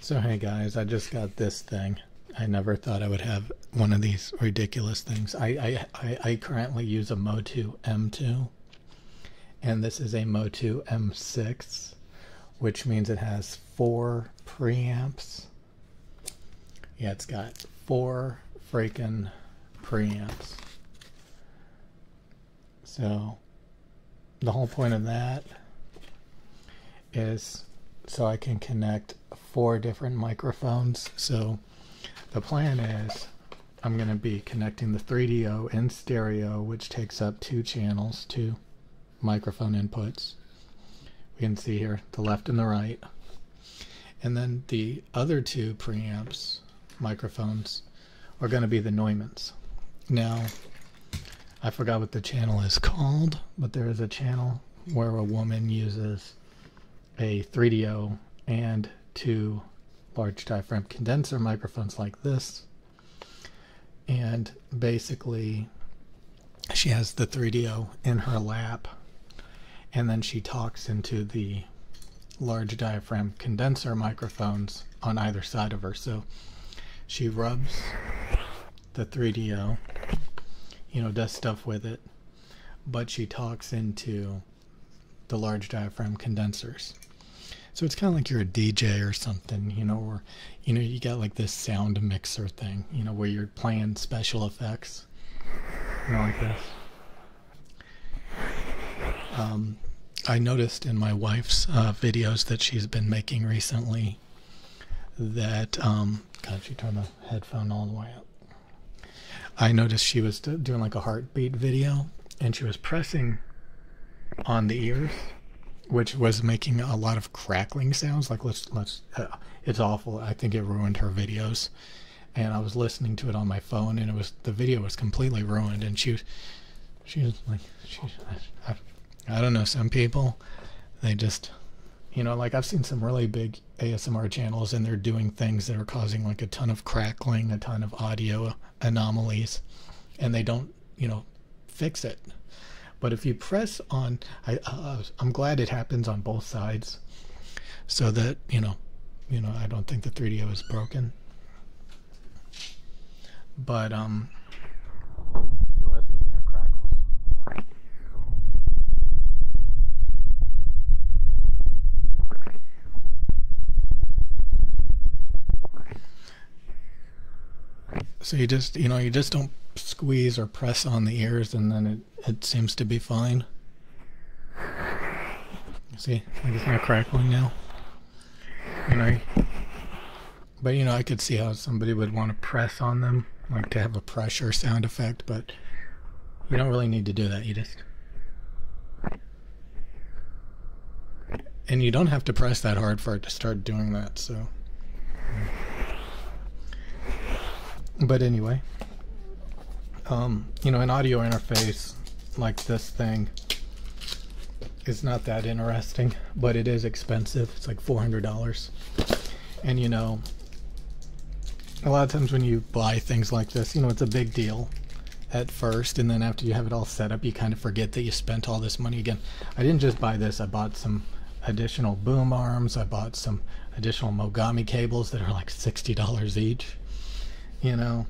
So hey guys, I just got this thing. I never thought I would have one of these ridiculous things. I currently use a Motu M2, and this is a Motu M6, which means it has 4 preamps. Yeah, it's got 4 freaking preamps. So the whole point of that is so I can connect 4 different microphones. So the plan is I'm going to be connecting the 3DO in stereo, which takes up 2 channels, 2 microphone inputs. We can see here the left and the right. And then the other 2 preamps microphones are going to be the Neumanns. Now, I forgot what the channel is called, but there is a channel where a woman uses a 3DO and 2 large diaphragm condenser microphones like this, and basically she has the 3DO in her lap, and then she talks into the large diaphragm condenser microphones on either side of her. So she rubs the 3DO, you know, does stuff with it, but she talks into the large diaphragm condensers. So it's kind of like you're a DJ or something, you know, or, you know, you got like this sound mixer thing, you know, where you're playing special effects, you know, like this. I noticed in my wife's videos that she's been making recently that, God, she turned the headphone all the way up. I noticed she was doing like a heartbeat video, and she was pressing on the ears, which was making a lot of crackling sounds. Like it's awful. I think it ruined her videos. And I was listening to it on my phone, and the video was completely ruined. And she was like, I don't know, some people, they just, you know, like I've seen some really big ASMR channels, and they're doing things that are causing like a ton of crackling, a ton of audio anomalies, and they don't, you know, fix it. But if you press on, I'm glad it happens on both sides, so that, you know, I don't think the 3DO is broken. But if you listen, you hear crackles. So you just, you know, you just don't squeeze or press on the ears, and then it seems to be fine. See, like it's not crackling now. You know, but you know, I could see how somebody would want to press on them, like to have a pressure sound effect, but you don't really need to do that. You just, and you don't have to press that hard for it to start doing that. So, but anyway, you know, an audio interface like this thing is not that interesting, but it is expensive. It's like $400. And you know, a lot of times when you buy things like this, you know, it's a big deal at first, and then after you have it all set up, you kind of forget that you spent all this money again. I didn't just buy this, I bought some additional boom arms, I bought some additional Mogami cables that are like $60 each, you know.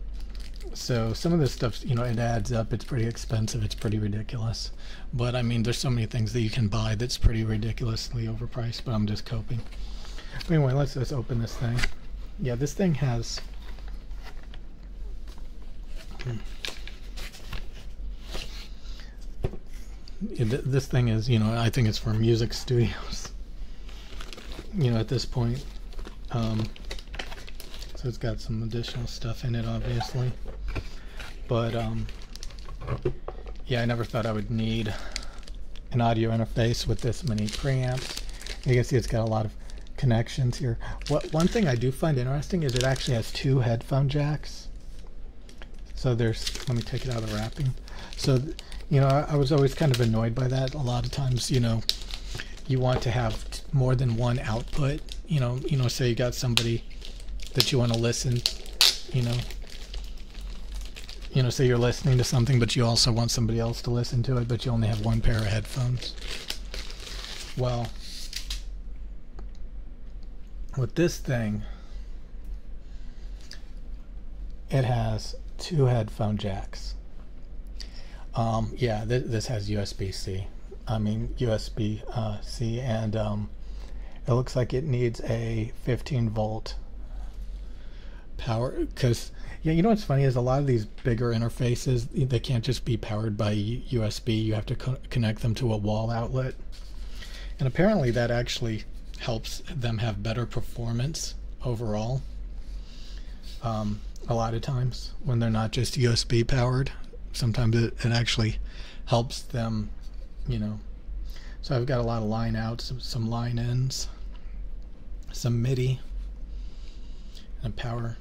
So some of this stuff, you know, it adds up. It's pretty expensive. It's pretty ridiculous. But I mean, there's so many things that you can buy that's pretty ridiculously overpriced, but I'm just coping. But anyway, let's open this thing. Yeah, this thing has... This thing is, you know, I think it's for music studios, you know, at this point. So it's got some additional stuff in it, obviously. But yeah, I never thought I would need an audio interface with this many preamps. You can see it's got a lot of connections here. One thing I do find interesting is it actually has 2 headphone jacks. So let me take it out of the wrapping. So, you know, I was always kind of annoyed by that. A lot of times, you know, you want to have more than one output. You know, say you got somebody that you want to listen, you know, say you're listening to something, but you also want somebody else to listen to it, but you only have one pair of headphones. Well, with this thing, it has 2 headphone jacks. Yeah, this has USB-C. I mean USB-C, and it looks like it needs a 15-volt power. Because yeah, you know what's funny is a lot of these bigger interfaces, they can't just be powered by USB. You have to connect them to a wall outlet, and apparently that actually helps them have better performance overall. A lot of times when they're not just USB powered, sometimes it actually helps them, you know. So I've got a lot of line outs, some line ins, some MIDI, and power.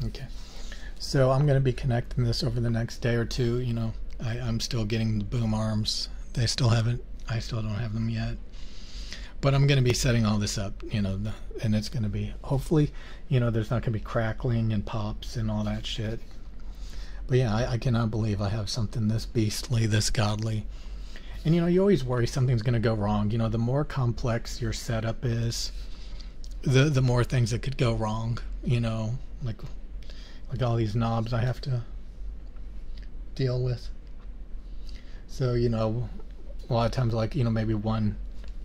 Okay, so I'm going to be connecting this over the next day or two. You know, I'm still getting the boom arms. I still don't have them yet. But I'm going to be setting all this up, you know, and it's going to be, hopefully, you know, there's not going to be crackling and pops and all that shit. But yeah, I cannot believe I have something this beastly, this godly. And you know, you always worry something's going to go wrong. You know, the more complex your setup is, the more things that could go wrong. You know, like all these knobs I have to deal with. So you know, a lot of times, like, you know, maybe one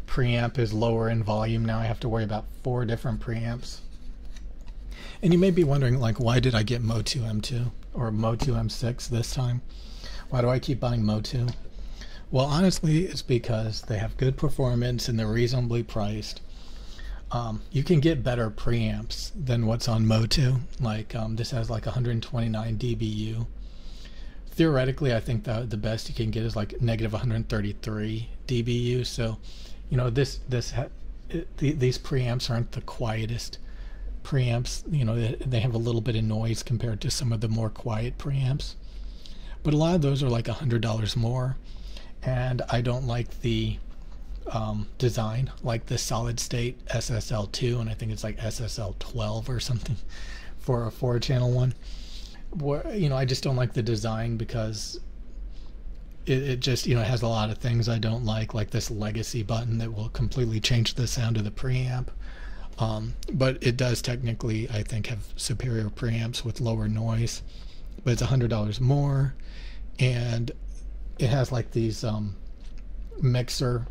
preamp is lower in volume. Now I have to worry about 4 different preamps. And you may be wondering, like, why did I get Motu M2 or Motu M6 this time? Why do I keep buying Motu? Well, honestly, it's because they have good performance and they're reasonably priced. You can get better preamps than what's on Motu. Like, this has like 129 dBu. Theoretically, I think the best you can get is like negative 133 dBu. So, you know, these preamps aren't the quietest preamps. You know, they have a little bit of noise compared to some of the more quiet preamps. But a lot of those are like $100 more. And I don't like the design, like the solid state SSL2, and I think it's like SSL12 or something for a 4-channel one. Where, you know, I just don't like the design because it just, you know, it has a lot of things I don't like this legacy button that will completely change the sound of the preamp. But it does technically, I think, have superior preamps with lower noise, but it's $100 more, and it has like these mixer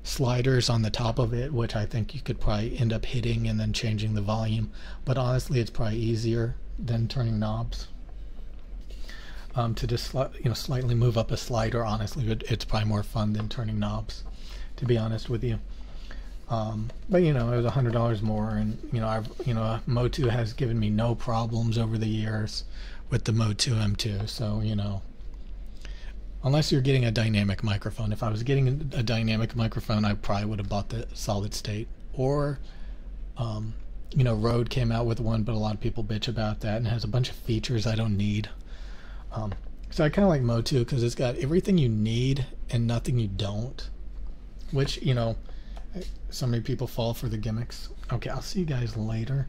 sliders on the top of it, which I think you could probably end up hitting and then changing the volume. But honestly, it's probably easier than turning knobs. To just, you know, slightly move up a slider, honestly, it's probably more fun than turning knobs, to be honest with you. But you know, it was $100 more, and you know, Motu has given me no problems over the years with the Motu M2. So you know, unless you're getting a dynamic microphone. If I was getting a dynamic microphone, I probably would have bought the solid state. Or, you know, Rode came out with one, but a lot of people bitch about that, and it has a bunch of features I don't need. So I kind of like Motu because it's got everything you need and nothing you don't. Which, you know, so many people fall for the gimmicks. Okay, I'll see you guys later.